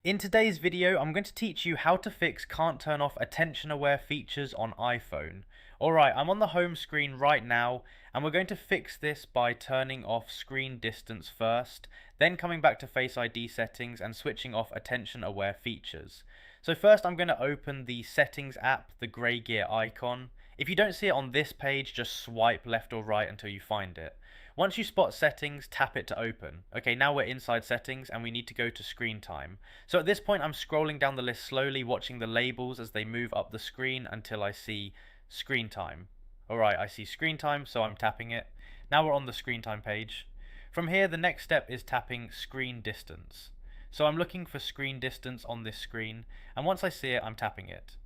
In today's video, I'm going to teach you how to fix can't turn off attention aware features on iPhone. Alright, I'm on the home screen right now, and we're going to fix this by turning off screen distance first, then coming back to Face ID settings and switching off attention aware features. So first I'm going to open the settings app, the grey gear icon. If you don't see it on this page, just swipe left or right until you find it. Once you spot settings, tap it to open. Okay, now we're inside settings and we need to go to screen time. So at this point I'm scrolling down the list slowly, watching the labels as they move up the screen until I see screen time. Alright, I see screen time, so I'm tapping it. Now we're on the screen time page. From here, the next step is tapping screen distance. So I'm looking for screen distance on this screen, and once I see it, I'm tapping it.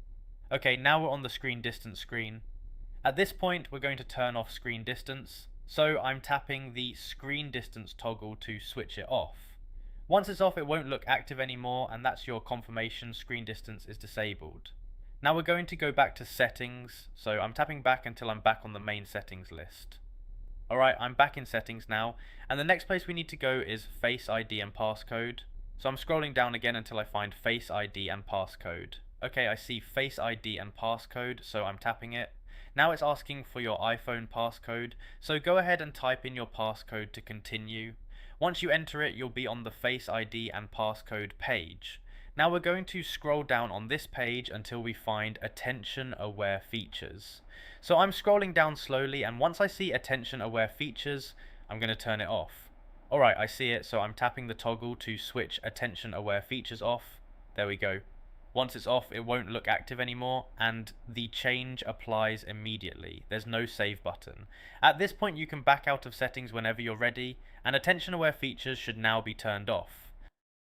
Okay, now we're on the screen distance screen. At this point, we're going to turn off screen distance, so I'm tapping the screen distance toggle to switch it off. Once it's off, it won't look active anymore, and that's your confirmation screen distance is disabled. Now we're going to go back to settings, so I'm tapping back until I'm back on the main settings list. Alright, I'm back in settings now, and the next place we need to go is Face ID and passcode. So I'm scrolling down again until I find Face ID and passcode. Okay, I see Face ID and passcode, so I'm tapping it. Now it's asking for your iPhone passcode, so go ahead and type in your passcode to continue. Once you enter it, you'll be on the Face ID and passcode page. Now we're going to scroll down on this page until we find attention aware features. So I'm scrolling down slowly, and once I see attention aware features, I'm going to turn it off. Alright, I see it, so I'm tapping the toggle to switch attention aware features off. There we go. Once it's off, it won't look active anymore, and the change applies immediately. There's no save button. At this point, you can back out of settings whenever you're ready, and attention aware features should now be turned off.